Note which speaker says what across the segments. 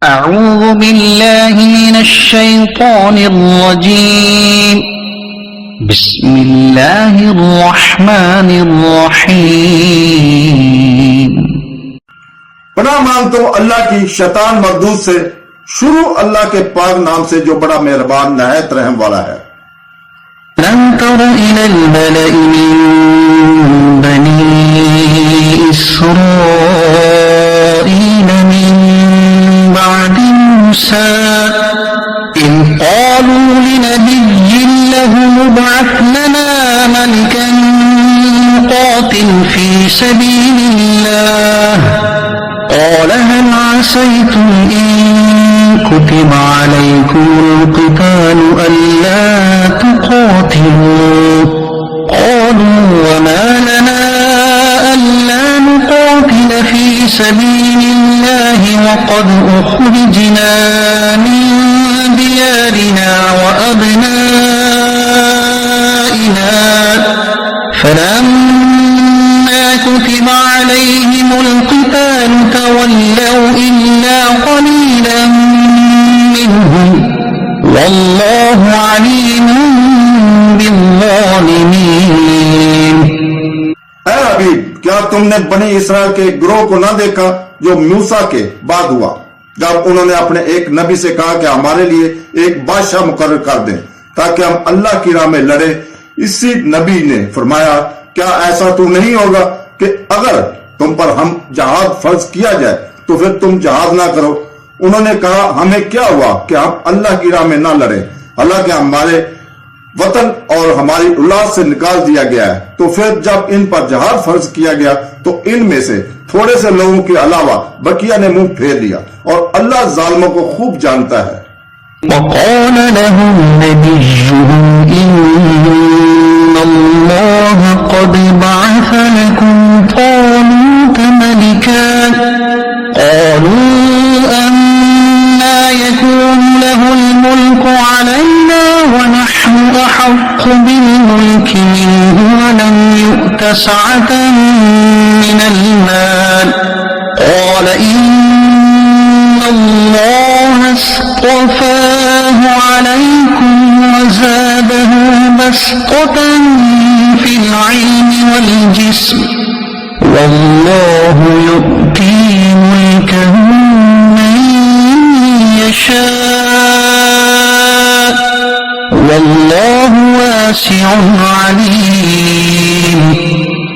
Speaker 1: أعوذ बिल्लाहि मिनश्शैतानिर्रजीम बिस्मिल्लाहिर्रहमानिर्रहीम।
Speaker 2: पनाह मांगता हूं अल्लाह की शैतान मरदूद से। शुरू अल्लाह के पाक नाम से जो बड़ा मेहरबान नहायत रहम वाला है।
Speaker 1: लम तर इलल मलइ मिन बनी इस्राईल मिन बअदि मूसा इज़ क़ालू लिनबिय्यिन लहु इब्अथ लना मलिकन नुक़ातिल फ़ी सबीलिल्लाह قال هل عسيتم إن كتب عليكم القتال ألا تقاتلوا قالوا وما لنا ألا نقاتل في سبيل الله وقد أخرجنا من ديارنا وأبنائنا فلما كتب عليهم القتال تولوا إلا قليلا منهم والله عليم بالظالمين।
Speaker 2: ऐ हबीब, क्या तुमने बनी इसराइल के गिरोह को न देखा जो मूसा के बाद हुआ, जब उन्होंने अपने एक नबी से कहा कि हमारे लिए एक बादशाह मुकर्रर कर दें ताकि हम अल्लाह की राह में लड़े। इसी नबी ने फरमाया, क्या ऐसा तो नहीं होगा कि अगर तुम पर हम जहाद फर्ज किया जाए तो फिर तुम जहाद ना करो। उन्होंने कहा, हमें क्या हुआ कि हम अल्लाह की राह में ना लड़े, हालांकि हमारे वतन और हमारी औलाद से निकाल दिया गया है। तो फिर जब इन पर जहाद फर्ज किया गया तो इनमें से थोड़े से लोगों के अलावा बकिया ने मुंह फेर लिया और अल्लाह जालिमों को खूब जानता है।
Speaker 1: وقال لهم نبيهم إن الله قد بعث لكم طالوت ملكا قالوا أنى يكون له الملك علينا ونحن أحق بالملك منه ولم يؤت سعة من المال قال إن الله اصطفاه عليكم وزاده بسطة في العلم والجسم والله يؤتي ملكه من يشاء والله واسع عليم।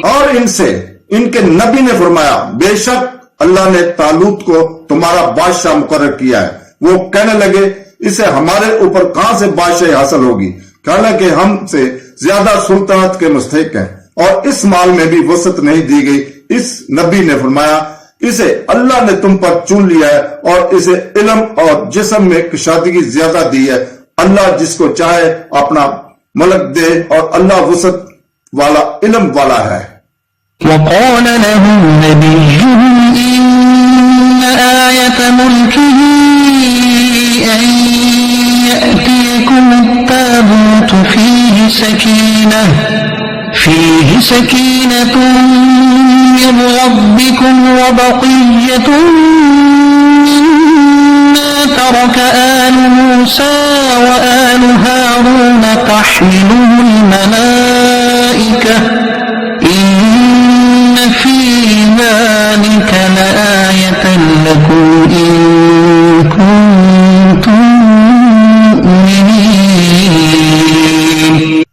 Speaker 2: और इनसे इनके नबी ने फरमाया, बेशक अल्लाह ने तालूत को तुम्हारा बादशाह मुकर्रर किया है। वो कहने लगे, इसे हमारे ऊपर कहां से बादशाही हासिल होगी, हालांकि हमसे ज्यादा सुल्तानत के मुस्तहिक हैं और इस माल में भी वसत नहीं दी गई। इस नबी ने फरमाया, इसे अल्लाह ने तुम पर चुन लिया है और इसे इल्म और जिस्म में कुशादगी ज्यादा दी है। अल्लाह जिसको चाहे अपना मलक दे और अल्लाह वसत वाला इल्म वाला है।
Speaker 1: وقال لهم نبيهم إن آية ملكه أن يأتيكم التابوت فيه سكينة من ربكم وبقية مما ترك آل موسى وآل هارون تحمله الملائكة إن في ذلك لآية لكم إن كنتم مؤمنين।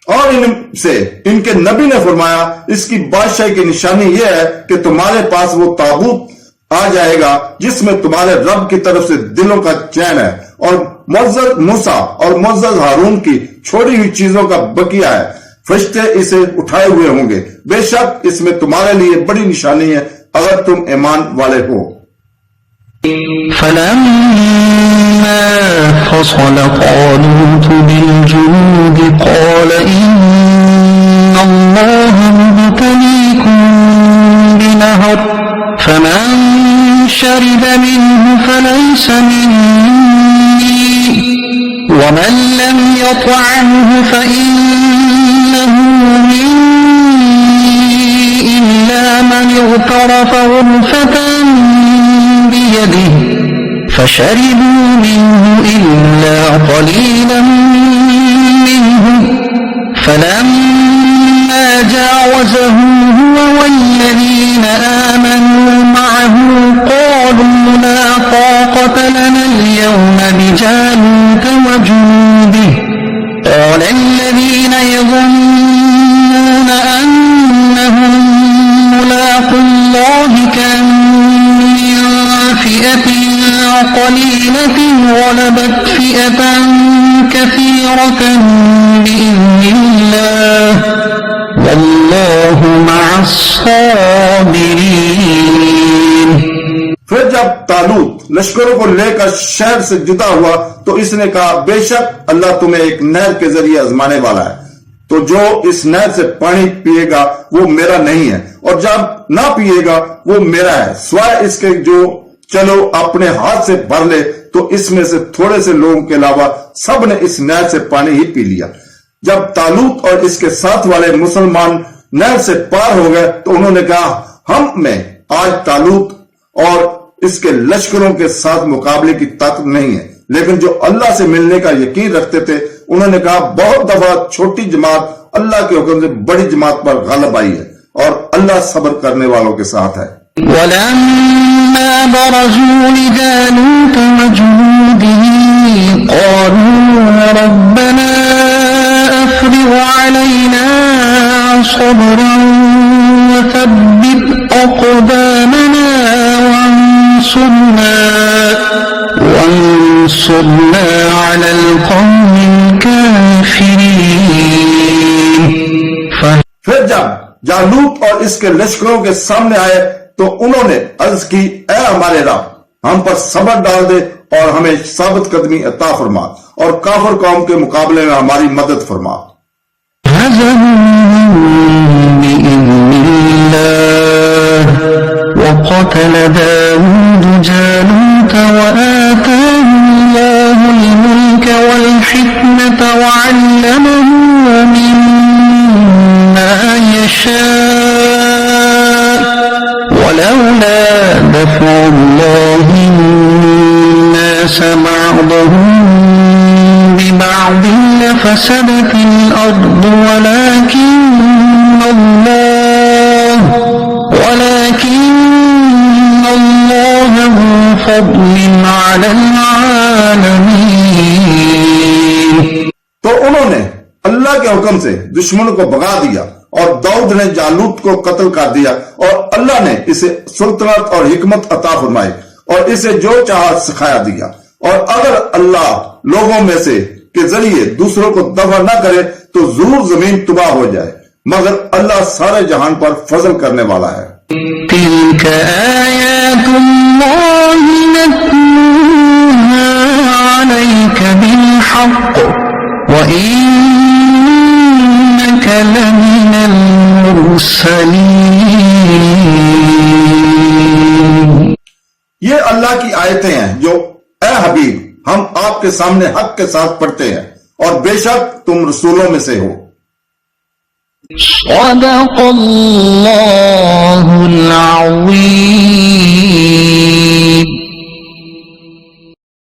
Speaker 2: और इनसे इनके नबी ने फरमाया, इसकी बादशाही की निशानी यह है कि तुम्हारे पास वो ताबूत आ जाएगा जिसमें तुम्हारे रब की तरफ से दिलों का चैन है और मुअज़्ज़ज़ मूसा और मुअज़्ज़ज़ हारून की छोड़ी हुई चीजों का बकिया है। फरिश्ते इसे उठाए हुए होंगे। बेशक इसमें तुम्हारे लिए बड़ी निशानी है अगर तुम ईमान वाले हो।
Speaker 1: فلما فصل طالوت بالجنود قال إن الله مبتليكم بنهر فمن شرب منه فليس مني ومن لم يطعمه فإنه مني إلا من اغترف غرفة بيده فشربوا منه إلا قليلا منهم فلما جاوزه هو والذين آمنوا معه قالوا لا طاقة لنا اليوم بجالوت وجنوده قال الذين يظنون أنهم ملاقو الله كم من فئة قليلة غلبت فئة كثيرة بإذن الله والله مع الصابرين.
Speaker 2: फिर जब तालूत लश्करों को लेकर शहर से जुदा हुआ तो इसने कहा बेशक अल्लाह तुम्हें एक नहर के जरिए आजमाने वाला है, तो जो इस नहर से पानी पिएगा वो मेरा नहीं है और जब ना पिएगा वो मेरा है, स्वाय इसके जो चलो अपने हाथ से भर ले। तो इसमें से थोड़े से लोगों के अलावा सब ने इस नहर से पानी ही पी लिया। जब तालूत और इसके साथ वाले मुसलमान नहर से पार हो गए तो उन्होंने कहा हम में आज तालूत और इसके लश्करों के साथ मुकाबले की ताकत नहीं है, लेकिन जो अल्लाह से मिलने का यकीन रखते थे उन्होंने कहा बहुत दफा छोटी जमात अल्लाह के हुक्म से बड़ी जमात पर गालिब आई है और अल्लाह सब्र करने वालों के साथ है।
Speaker 1: वलम्मा बरज़ू लिजालूत वजुनूदिही क़ालू रब्बना अफ़रिग़ अलैना सब्रन वथब्बित अक़दामना वंसुरना अलल क़ौमिल काफ़िरीन।
Speaker 2: फिर जब जालूत और इसके लश्करों के सामने आए तो उन्होंने अर्ज की ए हमारे रब हम पर सब्र डाल दे और हमें साबित कदमी अता फरमा और काफिर कौम के मुकाबले में हमारी मदद फरमा।
Speaker 1: وقتل داود جالوت وآتاه الله الملك والحكمة وعلمه مما يشاء ولولا دفع الله الناس بعضهم ببعض لفسدت الأرض ولكن الله ذو فضل على العالمين।
Speaker 2: तो उन्होंने अल्लाह के हुक्म से दुश्मनों को भगा दिया और दाऊद ने जालूत को कत्ल कर दिया और अल्लाह ने इसे सुल्तानत और हिकमत अता फरमाई और इसे जो चाहा सिखाया दिया। और अगर अल्लाह लोगों में से के जरिए दूसरों को दफा न करे तो जरूर जमीन तबाह हो जाए, मगर अल्लाह सारे जहान पर फजल करने वाला है।
Speaker 1: तिल्क आयातुल्लाहि नत्लूहा अलैका बिलहक़ व इन्नका लमिनल मुरसलीन। ये अल्लाह की आयतें हैं जो ए हबीब हम आपके सामने हक के साथ पढ़ते हैं और बेशक तुम रसूलों में से हो। सदक़ल्लाहुल अज़ीम।